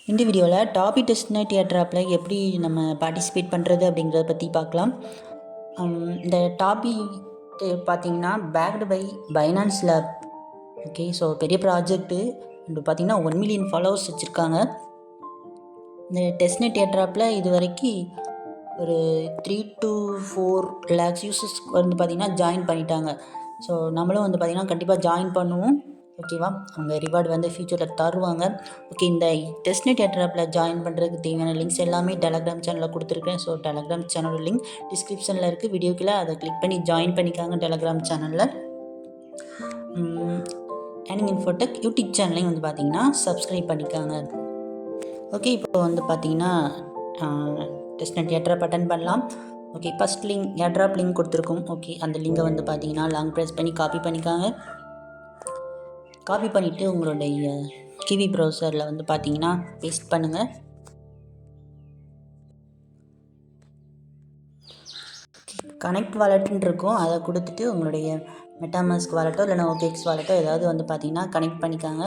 இந்த வீடியோவில் டாபி test night theatre ஆப்பில் எப்படி நம்ம பார்ட்டிசிபேட் பண்ணுறது அப்படிங்கிறத பற்றி பார்க்கலாம். இந்த டாபி பார்த்திங்கன்னா backed by finance lab. Okay, so பெரிய ப்ராஜெக்ட்டு. பார்த்திங்கன்னா 1 மில்லியன் ஃபாலோவர்ஸ் வச்சுருக்காங்க. இந்த டெஸ்ட் நைட் தியேட்டர் ஆப்பில் இது வரைக்கும் ஒரு 3 to 4 lakhs யூசர்ஸ் வந்து பார்த்திங்கன்னா ஜாயின் பண்ணிட்டாங்க. ஸோ நம்மளும் வந்து பார்த்திங்கன்னா கண்டிப்பாக ஜாயின் பண்ணுவோம். ஓகேவா, அவங்க ரிவார்டு வந்து ஃபியூச்சரில் தருவாங்க. ஓகே, இந்த டெஸ்ட் நைட் தியேட்டர் ஆப்பில் ஜாயின் பண்ணுறதுக்கு தேவையான லிங்க்ஸ் எல்லாமே டெலகிராம் சேனலில் கொடுத்துருக்கேன். ஸோ டெலகிராம் சேனலோட லிங்க் டிஸ்கிரிப்ஷனில் இருக்குது, வீடியோக்கில் அதை கிளிக் பண்ணி ஜாயின் பண்ணிக்காங்க டெலகிராம் சேனலில். ஏர்னிங் இன்ஃபோடெக் யூடியூப் சேனலையும் வந்து பார்த்திங்கன்னா சப்ஸ்கிரைப் பண்ணிக்காங்க. ஓகே, இப்போ வந்து பார்த்திங்கன்னா டெஸ்ட் நைட் தியேட்டரை அட்டெண்ட் பண்ணலாம். Okay, first link airdrop link கொடுத்துருக்கோம். ஓகே, அந்த லிங்கை வந்து பார்த்தீங்கன்னா லாங் ப்ரெஸ் பண்ணி காப்பி பண்ணிக்காங்க. காப்பி பண்ணிவிட்டு உங்களுடைய கிவி ப்ரௌசரில் வந்து பார்த்தீங்கன்னா பேஸ்ட் பண்ணுங்கள். கனெக்ட் வாலெட்டுன்னு இருக்கும், அதை கொடுத்துட்டு உங்களுடைய மெட்டாமாஸ்க் வாலெட்டோ இல்லைனா OKX வாலெட்டோ ஏதாவது வந்து பார்த்தீங்கன்னா கனெக்ட் பண்ணிக்காங்க.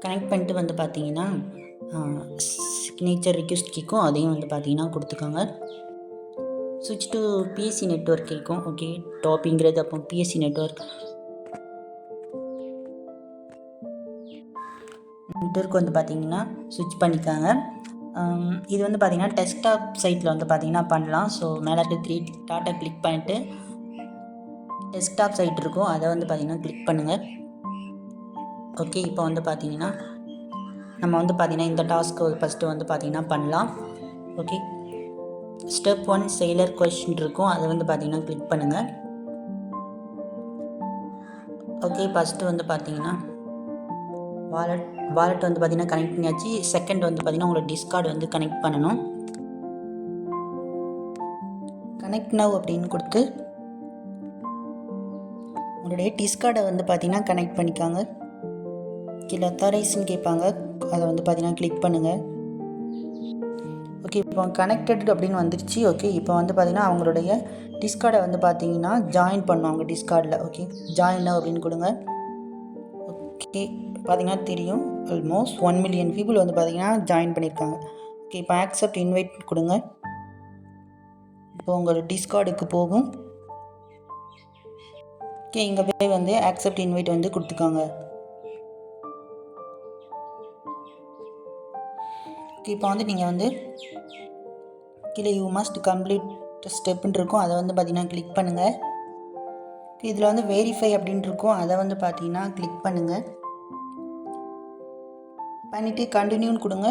கனெக்ட் பண்ணிட்டு வந்து பார்த்தீங்கன்னா சிக்னேச்சர் ரிக்வெஸ்ட் கேட்கும், அதையும் வந்து பார்த்தீங்கன்னா கொடுத்துக்கோங்க. ஸ்விட்ச் டு பிஎஸ்சி நெட்வொர்க் கேட்கும். ஓகே, டாப்பிங்கிறது அப்போ பிஎஸ்சி நெட்வொர்க் வந்து பார்த்தீங்கன்னா ஸ்விட்ச் பண்ணிக்காங்க. இது வந்து பார்த்தீங்கன்னா டெஸ்க்டாப் சைட்டில் வந்து பார்த்தீங்கன்னா பண்ணலாம். ஸோ மேலே இருக்க 3 டாட்டை கிளிக் பண்ணிட்டு டெஸ்க்டாப் சைட் இருக்கும், அதை வந்து பார்த்தீங்கன்னா கிளிக் பண்ணுங்கள். ஓகே, இப்போ வந்து பார்த்தீங்கன்னா நம்ம வந்து பார்த்தீங்கன்னா இந்த டாஸ்க்கு ஃபஸ்ட்டு வந்து பார்த்தீங்கன்னா பண்ணலாம். ஓகே, ஸ்டெப் 1 செயலர் கொஸ்டின் இருக்கும், அதை வந்து பார்த்தீங்கன்னா கிளிக் பண்ணுங்கள். ஓகே, ஃபஸ்ட்டு வந்து பார்த்தீங்கன்னா வாலெட் வந்து பார்த்தீங்கன்னா கனெக்ட் பண்ணியாச்சு. செகண்ட் வந்து பார்த்தீங்கன்னா உங்களோட டிஸ்கார்டு வந்து கனெக்ட் பண்ணணும். கனெக்ட் நவ் அப்படின்னு கொடுத்து உங்களுடைய டிஸ்கார்டை வந்து பார்த்தீங்கன்னா கனெக்ட் பண்ணிக்காங்க. கீழே அத்தாரைஸ்ன்னு கேட்பாங்க, அதை வந்து பார்த்தீங்கன்னா கிளிக் பண்ணுங்கள். ஓகே, இப்போ கனெக்டட் அப்படின்னு வந்துருச்சு. ஓகே, இப்போ வந்து பார்த்தீங்கன்னா அவங்களுடைய டிஸ்கார்டை வந்து பார்த்தீங்கன்னா ஜாயின் பண்ணும் அவங்க டிஸ்கார்டில். ஓகே, ஜாயின் அப்படின்னு கொடுங்க. ஓகே, பார்த்தீங்கன்னா தெரியும் ஆல்மோஸ்ட் 1 மில்லியன் பீப்புள் வந்து பார்த்தீங்கன்னா ஜாயின் பண்ணியிருக்காங்க. ஓகே, இப்போ ஆக்செப்ட் இன்வைட் கொடுங்க. இப்போ உங்கள் டிஸ்கார்டுக்கு போகும். ஓகே, இங்கே போய் வந்து ஆக்செப்ட் இன்வைட் வந்து கொடுத்துக்காங்க. ஓகே, இப்போ வந்து நீங்கள் வந்து கீழே யூ மஸ்ட் கம்ப்ளீட் ஸ்டெப்புன்னு இருக்கும், அதை வந்து பார்த்தீங்கன்னா கிளிக் பண்ணுங்கள். இதில் வந்து வெரிஃபை அப்படின்ட்டு இருக்கும், அதை வந்து பார்த்தீங்கன்னா கிளிக் பண்ணுங்கள். பண்ணிவிட்டு கண்டினியூன்னு கொடுங்க.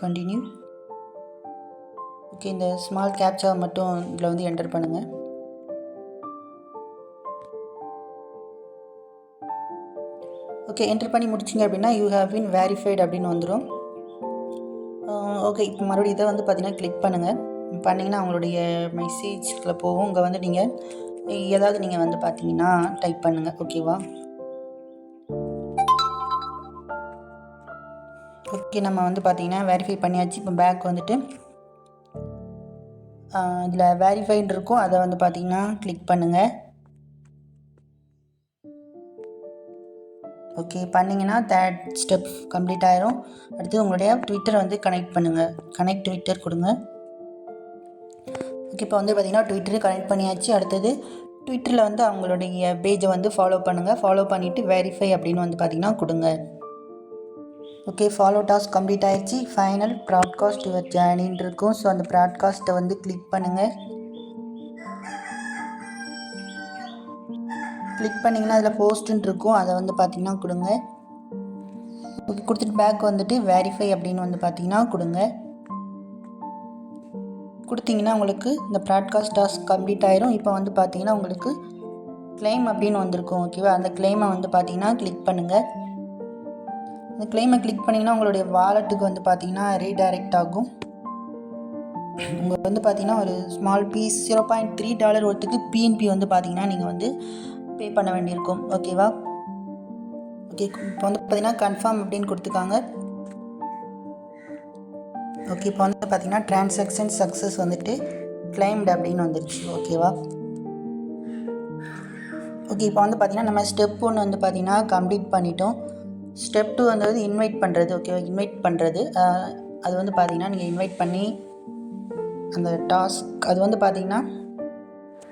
கண்டினியூ. ஓகே, இந்த ஸ்மால் கேப்சா மட்டும் இதில் வந்து என்டர் பண்ணுங்கள். ஓகே, என்டர் பண்ணி முடிச்சிங்க அப்படின்னா யூ ஹேவ் பீன் வெரிஃபைடு அப்படின்னு வந்துடும். ஓகே, இப்போ மறுபடியும் இதை வந்து பார்த்தீங்கன்னா கிளிக் பண்ணுங்கள். பண்ணிங்கன்னா அவங்களுடைய மெசேஜில் போகும். இங்கே வந்து நீங்கள் ஏதாவது நீங்கள் வந்து பார்த்தீங்கன்னா டைப் பண்ணுங்கள். ஓகேவா, ஓகே, நம்ம வந்து பார்த்தீங்கன்னா வெரிஃபை பண்ணியாச்சு. இப்போ பேக் வந்துட்டு இதில் வெரிஃபைன்னு இருக்கும், அதை வந்து பார்த்தீங்கன்னா கிளிக் பண்ணுங்கள். ஓகே, பண்ணிங்கன்னா தேர்ட் ஸ்டெப் கம்ப்ளீட் ஆயிரும். அடுத்து உங்களுடைய ட்விட்டரை வந்து கனெக்ட் பண்ணுங்கள். கனெக்ட் ட்விட்டர் கொடுங்க. ஓகே, இப்போ வந்து பார்த்தீங்கன்னா ட்விட்டரு கனெக்ட் பண்ணியாச்சு. அடுத்தது ட்விட்டரில் வந்து அவங்களுடைய பேஜை வந்து ஃபாலோ பண்ணுங்கள். ஃபாலோ பண்ணிவிட்டு வெரிஃபை அப்படின்னு வந்து பார்த்தீங்கன்னா கொடுங்க. ஓகே, ஃபாலோ டாஸ்க் கம்ப்ளீட் ஆகிடுச்சு. ஃபைனல் ப்ராட்காஸ்ட் யுவர் ஜேர்னின்னு இருக்கும். ஸோ அந்த ப்ராட்காஸ்ட்டை வந்து கிளிக் பண்ணுங்கள். கிளிக் பண்ணிங்கன்னா அதில் போஸ்ட்டுன்னு இருக்கும், அதை வந்து பார்த்தீங்கன்னா கொடுங்க. ஓகே, கொடுத்துட்டு பேக் வந்துட்டு வெரிஃபை அப்படின்னு வந்து பார்த்தீங்கன்னா கொடுங்க. கொடுத்தீங்கன்னா உங்களுக்கு இந்த ப்ராட்காஸ்ட் டாஸ்க் கம்ப்ளீட் ஆயிரும். இப்போ வந்து பார்த்தீங்கன்னா உங்களுக்கு கிளைம் அப்படின்னு வந்திருக்கும். ஓகேவா, அந்த கிளைமை வந்து பார்த்தீங்கன்னா கிளிக் பண்ணுங்கள். இந்த கிளைமை கிளிக் பண்ணிங்கன்னா உங்களுடைய வாலெட்டுக்கு வந்து பார்த்தீங்கன்னா ரீடைரக்ட் ஆகும். உங்களுக்கு வந்து பார்த்தீங்கன்னா ஒரு ஸ்மால் பீஸ் $0.3 ஒருத்துக்கு PNP வந்து பார்த்தீங்கன்னா நீங்கள் வந்து பே பண்ண வேண்டியிருக்கும். ஓகேவா, ஓகே, இப்போ வந்து பார்த்தீங்கன்னா கன்ஃபார்ம் அப்படின்னு கொடுத்துக்காங்க. ஓகே, இப்போ வந்து பார்த்தீங்கன்னா டிரான்சாக்ஷன் சக்ஸஸ் வந்துட்டு கிளைம்டு அப்படின்னு வந்துருச்சு. ஓகேவா, ஓகே, இப்போ வந்து பார்த்திங்கன்னா நம்ம ஸ்டெப் 1 வந்து பார்த்திங்கன்னா கம்ப்ளீட் பண்ணிட்டோம். ஸ்டெப் 2 வந்து இன்வைட் பண்ணுறது. ஓகேவா, இன்வைட் பண்ணுறது. அது வந்து பார்த்திங்கன்னா நீங்கள் இன்வைட் பண்ணி அந்த டாஸ்க் அது வந்து பார்த்திங்கன்னா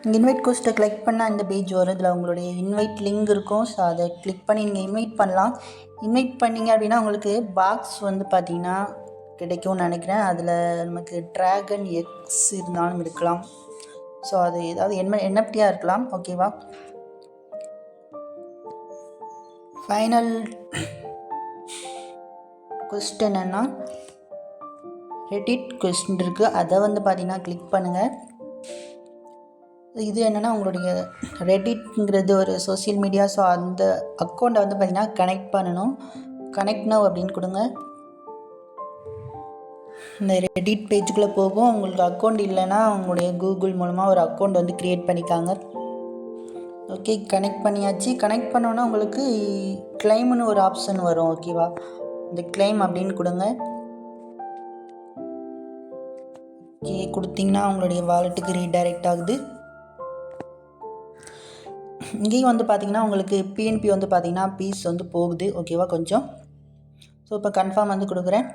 நீங்கள் இன்வைட் கோஸ்ட்டை கிளிக் பண்ணால் இந்த பேஜ் வரும். இதில் உங்களுடைய இன்வைட் லிங்க் இருக்கும். ஸோ அதை கிளிக் பண்ணி நீங்கள் இன்வைட் பண்ணலாம். இன்வைட் பண்ணிங்க அப்படின்னா உங்களுக்கு பாக்ஸ் வந்து பார்த்திங்கன்னா கிடைக்கும்னு நினைக்கிறேன். அதில் நமக்கு ட்ராகன் எக்ஸ் இருந்தாலும் இருக்கலாம். ஸோ அது ஏதாவது என்எஃப்டியாக இருக்கலாம். ஓகேவா, ஃபைனல் கொஸ்டின் என்னென்னா ரெடிட் கொஸ்டின் இருக்குது. அதை வந்து பார்த்திங்கன்னா கிளிக் பண்ணுங்கள். இது என்னென்னா உங்களுடைய ரெடிட்ங்கிறது ஒரு சோசியல் மீடியா. ஸோ அந்த அக்கௌண்ட்டை வந்து பார்த்திங்கன்னா கனெக்ட் பண்ணணும். கனெக்ட் நவ் அப்படின்னு கொடுங்க. இந்த ரெடிட் பேஜுக்குள்ளே போகும். உங்களுக்கு அக்கௌண்ட் இல்லைன்னா உங்களுடைய கூகுள் மூலமாக ஒரு அக்கௌண்ட் வந்து க்ரியேட் பண்ணிக்காங்க. ஓகே, கனெக்ட் பண்ணியாச்சு. கனெக்ட் பண்ணோன்னா உங்களுக்கு கிளைம்னு ஒரு ஆப்ஷன் வரும். ஓகேவா, இந்த கிளைம் அப்படின்னு கொடுங்க. ஓகே, கொடுத்தீங்கன்னா உங்களுடைய வாலெட்டுக்கு ரீடைரக்ட் ஆகுது. இங்கேயும் வந்து பார்த்திங்கன்னா உங்களுக்கு பிஎன்பி வந்து பார்த்திங்கன்னா பீஸ் வந்து போகுது. ஓகேவா, கொஞ்சம். ஸோ இப்போ கன்ஃபார்ம் வந்து கொடுக்குறேன்.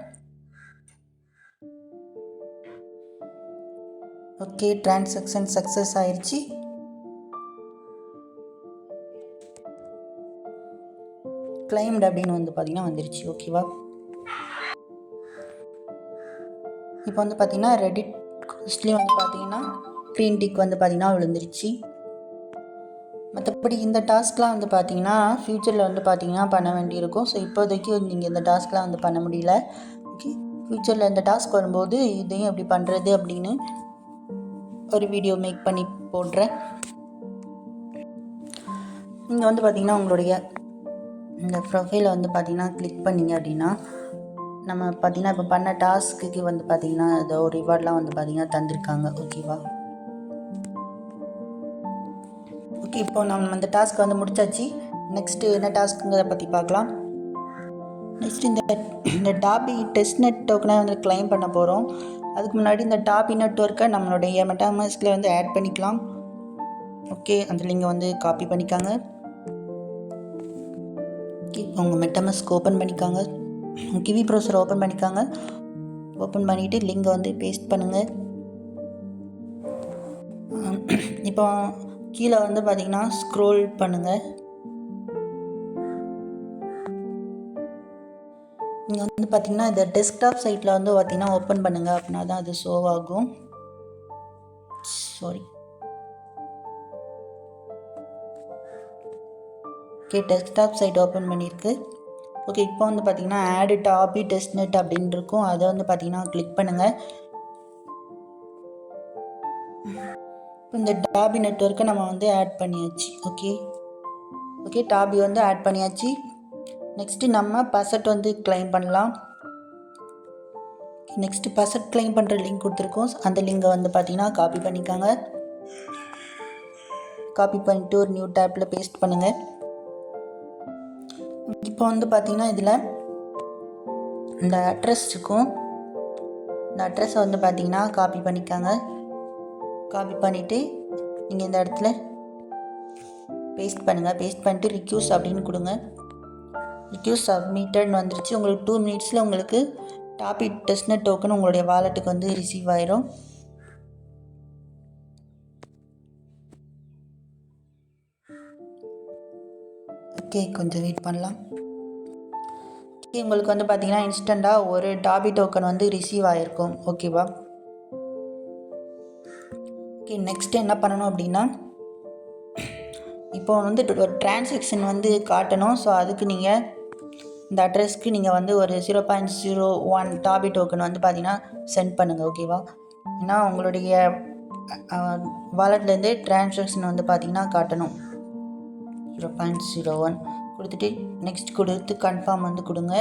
ஓகே, டிரான்சாக்ஷன் சக்ஸஸ் ஆயிடுச்சு. கிளைம்டு அப்படின்னு வந்து பார்த்திங்கன்னா வந்துருச்சு. ஓகேவா, இப்போ வந்து பார்த்திங்கன்னா ரெடிட் கோஸ்ட்லேயும் வந்து பார்த்திங்கன்னா க்ரீன் டிக் வந்து பார்த்திங்கன்னா விழுந்துருச்சு. மற்றபடி இந்த டாஸ்க்லாம் வந்து பார்த்திங்கன்னா ஃப்யூச்சரில் வந்து பார்த்திங்கன்னா பண்ண வேண்டியிருக்கும். ஸோ இப்போதைக்கு நீங்கள் இந்த டாஸ்க்லாம் வந்து பண்ண முடியல. ஓகே, ஃப்யூச்சரில் இந்த டாஸ்க் வரும்போது இதையும் எப்படி பண்ணுறது அப்படின்னு ஒரு வீடியோ மேக் பண்ணி போடுறேன். நீங்கள் வந்து பார்த்திங்கன்னா உங்களுடைய இந்த ப்ரொஃபைலை வந்து பார்த்திங்கன்னா கிளிக் பண்ணிங்க அப்படின்னா நம்ம பார்த்திங்கன்னா இப்போ பண்ண டாஸ்க்கு வந்து பார்த்திங்கன்னா ஏதோ ரிவார்ட்லாம் வந்து பார்த்திங்கன்னா தந்திருக்காங்க. ஓகேவா, ஓகே, இப்போ நம்ம அந்த டாஸ்க் வந்து முடிச்சாச்சு. நெக்ஸ்ட்டு என்ன டாஸ்க்குங்கிறத பற்றி பார்க்கலாம். நெக்ஸ்ட் இந்த டாபி டெஸ்ட்நெட் டோக்கனை வந்து கிளைம் பண்ண போகிறோம். அதுக்கு முன்னாடி இந்த டாபி நெட்வொர்க்கை நம்மளுடைய மெட்டாமாஸ்கில் வந்து ஆட் பண்ணிக்கலாம். ஓகே, அந்த லிங்கை வந்து காப்பி பண்ணிக்காங்க. இப்போ உங்கள் மெட்டாமாஸ்க் ஓப்பன் பண்ணிக்காங்க. கிவி ப்ரௌசர் ஓப்பன் பண்ணிக்காங்க. ஓப்பன் பண்ணிவிட்டு லிங்கை வந்து பேஸ்ட் பண்ணுங்கள். இப்போ கீழே வந்து பார்த்திங்கன்னா ஸ்க்ரோல் பண்ணுங்கள். நீங்கள் வந்து பார்த்திங்கன்னா இந்த டெஸ்க்டாப் சைட்டில் வந்து பார்த்திங்கன்னா ஓப்பன் பண்ணுங்கள். அப்படின்னா தான் அது ஷோ ஆகும். Sorry, okay, desktop side open பண்ணியிருக்கு. ஓகே, இப்போ வந்து பார்த்திங்கன்னா ஆட் டாபி டெஸ்ட்நெட் அப்படின்னு இருக்கும். அதை வந்து பார்த்திங்கன்னா கிளிக் பண்ணுங்கள். இப்போ இந்த டாபி நெட்வொர்க்கை நம்ம வந்து ஆட் பண்ணியாச்சு. ஓகே, டாபி வந்து ஆட் பண்ணியாச்சு. நெக்ஸ்ட்டு நம்ம பசட் வந்து கிளைம் பண்ணலாம். நெக்ஸ்ட்டு பசட் கிளைம் பண்ணுற லிங்க் கொடுத்துருக்கோம். அந்த லிங்கை வந்து பார்த்திங்கன்னா காப்பி பண்ணிக்காங்க. காப்பி பண்ணிவிட்டு ஒரு நியூ டேப்பில் பேஸ்ட் பண்ணுங்கள். இப்போ வந்து பார்த்திங்கன்னா இதில் இந்த அட்ரஸ் இருக்கும். இந்த அட்ரஸை வந்து பார்த்திங்கன்னா காப்பி பண்ணிக்காங்க. காப்பி பண்ணிவிட்டு நீங்கள் இந்த இடத்துல பேஸ்ட் பண்ணுங்கள். பேஸ்ட் பண்ணிட்டு ரிக்யூஸ் அப்படின்னு கொடுங்க. ரிக்யூஸ் சப்மிட்டட்னு வந்துருச்சு. உங்களுக்கு 2 மினிட்ஸில் உங்களுக்கு டாபி டெஸ்ட்நெட் டோக்கன் உங்களுடைய வாலெட்டுக்கு வந்து ரிசீவ் ஆயிரும். ஓகே, கொஞ்சம் வெயிட் பண்ணலாம். ஓகே, உங்களுக்கு வந்து பார்த்திங்கன்னா இன்ஸ்டண்ட்டாக ஒரு டாபி டோக்கன் வந்து ரிசீவ் ஆகிருக்கும். ஓகேவா, ஓகே, நெக்ஸ்ட்டு என்ன பண்ணணும் அப்படின்னா இப்போ வந்து ஒரு டிரான்சாக்ஷன் வந்து காட்டணும். ஸோ அதுக்கு நீங்கள் இந்த அட்ரஸ்க்கு நீங்கள் வந்து ஒரு 0.01 டாபி டோக்கன் வந்து பார்த்திங்கன்னா சென்ட் பண்ணுங்கள். ஓகேவா, ஏன்னா உங்களுடைய வாலெட்லேருந்தே டிரான்சாக்ஷன் வந்து பார்த்திங்கன்னா காட்டணும். 0.01 கொடுத்துட்டு நெக்ஸ்ட் கொடுத்து கன்ஃபார்ம் வந்து கொடுங்க.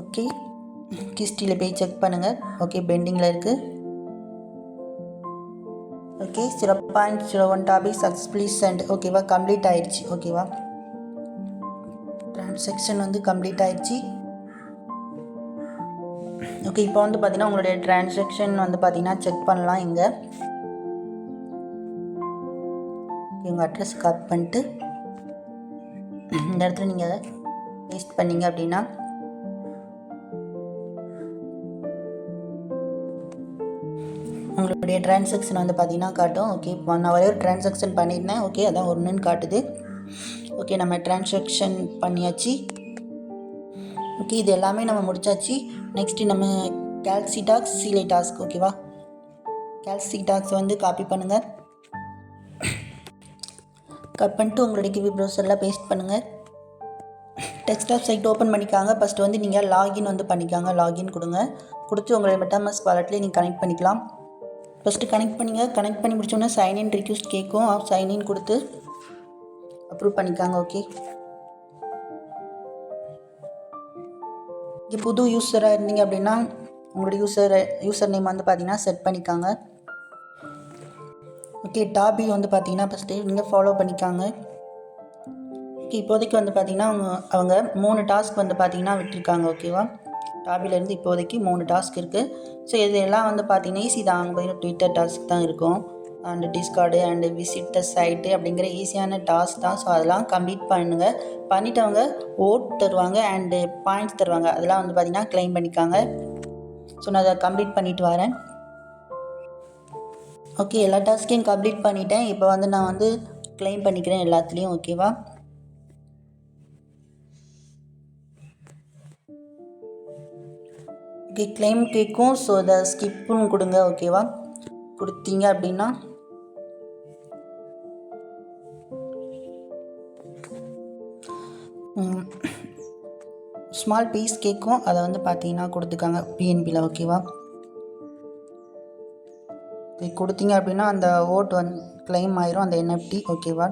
ஓகே, ஹிஸ்ட்ரியில் போய் செக் பண்ணுங்கள். ஓகே, பெண்டிங்கில் இருக்குது. ஓகே, 0.01 டாபிக் சக்ஸஸ்ஃபுல்லி சென்ட். ஓகேவா, கம்ப்ளீட் ஆயிடுச்சு. ஓகேவா, டிரான்சாக்ஷன் வந்து கம்ப்ளீட் ஆயிடுச்சு. ஓகே, இப்போ வந்து பார்த்திங்கன்னா உங்களுடைய டிரான்சாக்ஷன் வந்து பார்த்திங்கன்னா செக் பண்ணலாம். இங்கே உங்கள் அட்ரஸ் காப்பி பண்ணிட்டு இந்த இடத்துல நீங்கள் பேஸ்ட் பண்ணிங்க அப்படின்னா உங்களுடைய ட்ரான்சாக்ஷன் வந்து பார்த்தீங்கன்னா காட்டும். ஓகே, நான் ஒரே ஒரு ட்ரான்சாக்ஷன் பண்ணியிருந்தேன். ஓகே, அதான் ஒன்றுன்னு காட்டுது. ஓகே, நம்ம ட்ரான்சாக்ஷன் பண்ணியாச்சு. ஓகே, இது எல்லாமே நம்ம முடிச்சாச்சு. நெக்ஸ்ட்டு நம்ம கேலக்ஸி டாக்ஸ் சீலை டாஸ்க். ஓகேவா, கேலக்ஸி டாக்ஸ் வந்து காப்பி பண்ணுங்கள். கட் பண்ணிட்டு உங்களுடைய கிவி ப்ரௌசரில் பேஸ்ட் பண்ணுங்கள். டெஸ்க்டாப் சைட் ஓப்பன் பண்ணிக்காங்க. ஃபஸ்ட்டு வந்து நீங்கள் லாகின் வந்து பண்ணிக்காங்க. லாகின் கொடுத்து உங்களுடைய மெட்டாமாஸ்க் வாலெட்லேயே நீங்கள் கனெக்ட் பண்ணிக்கலாம். ஃபஸ்ட்டு கனெக்ட் பண்ணி முடிச்சோன்னா சைன்இன் ரிக்வெஸ்ட் கேட்கும். சைன்இன் கொடுத்து அப்ரூவ் பண்ணிக்காங்க. ஓகே, இங்கே புது யூஸராக இருந்தீங்க அப்படின்னா உங்களுடைய யூசர் நேம் வந்து பார்த்தீங்கன்னா செட் பண்ணிக்காங்க. ஓகே, டாபி வந்து பார்த்தீங்கன்னா ஃபஸ்ட்டு நீங்கள் ஃபாலோ பண்ணிக்காங்க. ஓகே, இப்போதைக்கு வந்து பார்த்தீங்கன்னா அவங்க 3 டாஸ்க் வந்து பார்த்தீங்கன்னா விட்டுருக்காங்க. ஓகேவா, டாபிலேருந்து இப்போதைக்கு 3 டாஸ்க் இருக்குது. ஸோ இதெல்லாம் வந்து பார்த்தீங்கன்னா ஈஸி தான். அங்கே பார்த்தீங்கன்னா ட்விட்டர் டாஸ்க் தான் இருக்கும், and discord and visit the site அப்படிங்கிற ஈஸியான டாஸ்க் தான். ஸோ அதெல்லாம் கம்ப்ளீட் பண்ணுங்கள். பண்ணிவிட்டவங்க ஓட் தருவாங்க அண்டு பாயிண்ட்ஸ் தருவாங்க. அதெல்லாம் வந்து பார்த்திங்கன்னா க்ளைம் பண்ணிக்காங்க. ஸோ நான் அதை கம்ப்ளீட் பண்ணிவிட்டு வரேன். ஓகே, எல்லா டாஸ்க்கையும் கம்ப்ளீட் பண்ணிட்டேன். இப்போ வந்து நான் வந்து க்ளைம் பண்ணிக்கிறேன் எல்லாத்துலேயும். ஓகேவா, ஓகே, க்ளைம் கேட்கும். ஸோ அதை ஸ்கிப்புன்னு கொடுங்க. ஓகேவா, கொடுத்தீங்க அப்படின்னா ஸ்மால் பீஸ் கேட்கும். அதை வந்து பார்த்தீங்கன்னா கொடுத்துக்காங்க பிஎன்பியில். ஓகேவா, கொடுத்தீங்க அப்படின்னா அந்த ஓட் வந்து க்ளைம் ஆயிரும், அந்த என்எஃப்டி. ஓகேவா,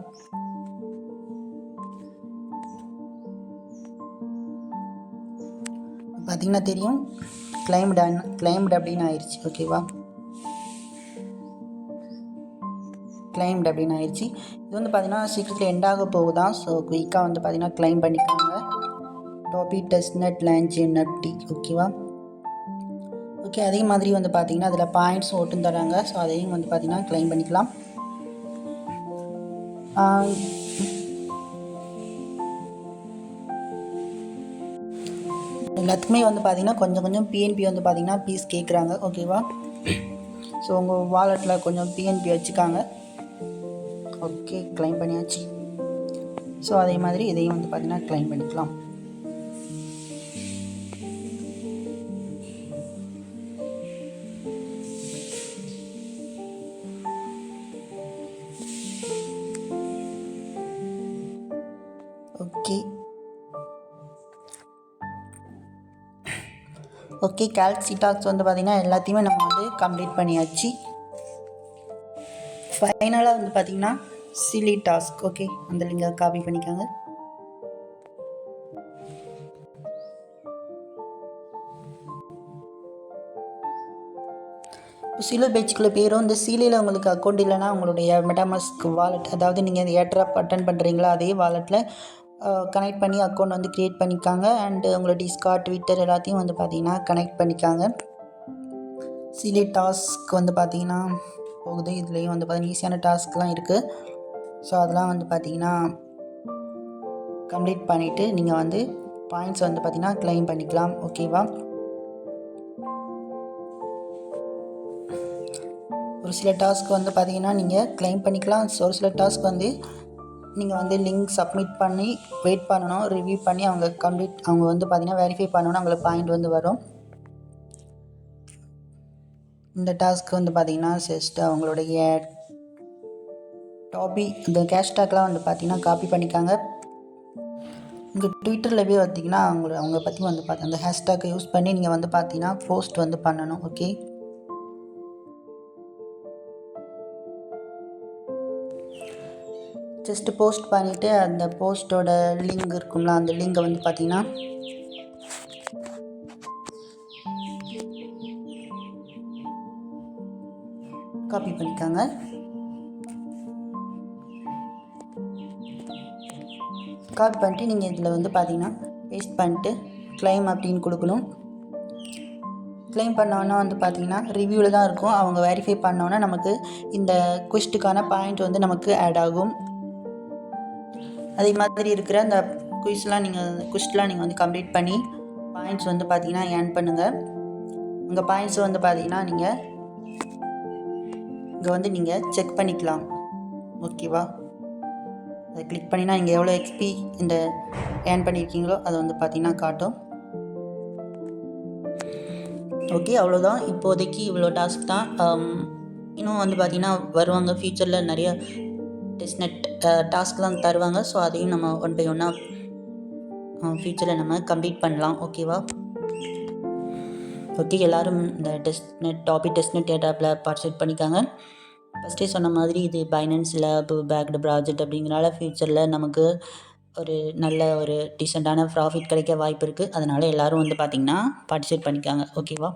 பார்த்தீங்கன்னா தெரியும் கிளைம்டு அப்படின்னு ஆயிடுச்சு. ஓகேவா, கிளைம்டு அப்படின்னு ஆயிடுச்சு. இது வந்து பார்த்தீங்கன்னா சீக்கிரத்தில் எண்டாக போகுதான். ஸோ குயிக்காக வந்து பார்த்தீங்கன்னா க்ளைம் பண்ணிக்காங்க. Tabi testnet launch NFT. ஓகேவா, ஓகே, அதே மாதிரி வந்து பார்த்தீங்கன்னா அதில் பாயிண்ட்ஸ் ஓட்டும் தராங்க. ஸோ அதையும் வந்து பார்த்தீங்கன்னா க்ளைம் பண்ணிக்கலாம். எல்லாத்துக்குமே வந்து பார்த்தீங்கன்னா கொஞ்சம் பிஎன்பி வந்து பார்த்தீங்கன்னா பீஸ் கேட்குறாங்க. ஓகேவா, ஸோ உங்கள் வாலெட்டில் கொஞ்சம் பிஎன்பி வச்சுக்காங்க. ஓகே, க்ளைம் பண்ணியாச்சு. ஸோ அதே மாதிரி இதையும் வந்து பார்த்தீங்கன்னா க்ளைம் பண்ணிக்கலாம். ஓகே, கேலக்ஸி டாக்ஸ் வந்து பார்த்திங்கன்னா எல்லாத்தையுமே நம்ம வந்து கம்ப்ளீட் பண்ணியாச்சு. ஃபைனலாக வந்து பார்த்திங்கன்னா சிலி டாஸ்க். ஓகே, அந்த லிங்கை காப்பி பண்ணிக்காங்க. இப்போ சில பேஜுக்குள்ளே பேரும் இந்த சீலையில் உங்களுக்கு அக்கௌண்ட் இல்லைன்னா உங்களுடைய மெட்டாமாஸ்க் வாலெட், அதாவது நீங்கள் இந்த ஏர்ட்ராப் அட்டன் பண்ணுறீங்களா அதே வாலெட்டில் கனெக்ட் பண்ணி அக்கௌண்ட் வந்து க்ரியேட் பண்ணிக்காங்க. அண்டு உங்களோட டிஸ்கார்ட் ட்விட்டர் எல்லாத்தையும் வந்து பார்த்திங்கன்னா கனெக்ட் பண்ணிக்காங்க. சிலி டாஸ்க் வந்து பார்த்திங்கன்னா போகுது. இதுலேயும் வந்து பார்த்திங்கன்னா ஈஸியான டாஸ்க்லாம் இருக்குது. ஸோ அதெல்லாம் வந்து பார்த்திங்கன்னா கம்ப்ளீட் பண்ணிவிட்டு நீங்கள் வந்து பாயிண்ட்ஸ் வந்து பார்த்திங்கன்னா க்ளைம் பண்ணிக்கலாம். ஓகேவா, ஒரு சில டாஸ்க் வந்து பார்த்திங்கன்னா நீங்கள் க்ளைம் பண்ணிக்கலாம். ஒரு சில டாஸ்க் வந்து நீங்கள் வந்து லிங்க் சப்மிட் பண்ணி வெயிட் பண்ணணும், ரிவ்யூ பண்ணி அவங்க வந்து பார்த்திங்கன்னா வெரிஃபை பண்ணணும், அவங்களுக்கு பாயிண்ட் வந்து வரும். இந்த டாஸ்க் வந்து பார்த்திங்கன்னா ஜஸ்ட் அவங்களுடைய டாபி இந்த கேஷ்டாக்லாம் வந்து பார்த்திங்கன்னா காப்பி பண்ணிக்காங்க. உங்கள் ட்விட்டரில் போய் பார்த்திங்கன்னா அவங்க பற்றி வந்து அந்த ஹேஷ்டாக்கை யூஸ் பண்ணி நீங்கள் வந்து பார்த்திங்கன்னா போஸ்ட் வந்து பண்ணணும். ஓகே, ஜஸ்ட்டு போஸ்ட் பண்ணிவிட்டு அந்த போஸ்ட்டோட லிங்க் இருக்கும்ல, அந்த லிங்கை வந்து பார்த்திங்கன்னா காப்பி பண்ணிக்காங்க. காப்பி பண்ணிட்டு நீங்கள் இதில் வந்து பார்த்திங்கன்னா பேஸ்ட் பண்ணிட்டு க்ளைம் அப்படின்னு கொடுக்கணும். க்ளைம் பண்ணோன்னா வந்து பார்த்திங்கன்னா ரிவ்யூவில் தான் இருக்கும். அவங்க வெரிஃபை பண்ணோன்னா நமக்கு இந்த குவிஸ்ட்டுக்கான பாயிண்ட் வந்து நமக்கு ஆட் ஆகும். அதே மாதிரி இருக்கிற அந்த குவிஸ்லாம் நீங்கள் வந்து கம்ப்ளீட் பண்ணி பாயிண்ட்ஸ் வந்து பார்த்திங்கன்னா ஏர்ன் பண்ணுங்கள். உங்கள் பாயிண்ட்ஸ் வந்து பார்த்திங்கன்னா நீங்கள் இங்கே வந்து நீங்கள் செக் பண்ணிக்கலாம். ஓகேவா? அதை கிளிக் பண்ணினா இங்கே எவ்வளோ எக்ஸ்பி இந்த ஏர்ன் பண்ணியிருக்கீங்களோ அதை வந்து பார்த்திங்கன்னா காட்டும். ஓகே, அவ்வளோதான். இப்போதைக்கு இவ்வளோ டாஸ்க் தான். இன்னும் வந்து பார்த்திங்கன்னா வருவாங்க ஃப்யூச்சரில் நிறைய டெஸ்ட்நெட் டாஸ்க்லாம் தருவாங்க. ஸோ அதையும் நம்ம ஒன் பை ஒன்னாக ஃப்யூச்சரில் நம்ம கம்ப்ளீட் பண்ணலாம். ஓகேவா? ஓகே, எல்லோரும் இந்த டெஸ்ட்நெட் ஏர்ட்ராப்பில் பார்ட்டிசிபேட் பண்ணிக்காங்க. ஃபஸ்ட்டே சொன்ன மாதிரி இது பைனான்ஸ் லேப் பேக்டு ப்ராஜெக்ட் அப்படிங்கிறனால ஃப்யூச்சரில் நமக்கு ஒரு நல்ல ஒரு டீசெண்டான ப்ராஃபிட் கிடைக்க வாய்ப்பு இருக்குது. அதனால் எல்லோரும் வந்து பார்த்திங்கன்னா பார்ட்டிசிபேட் பண்ணிக்காங்க. ஓகேவா?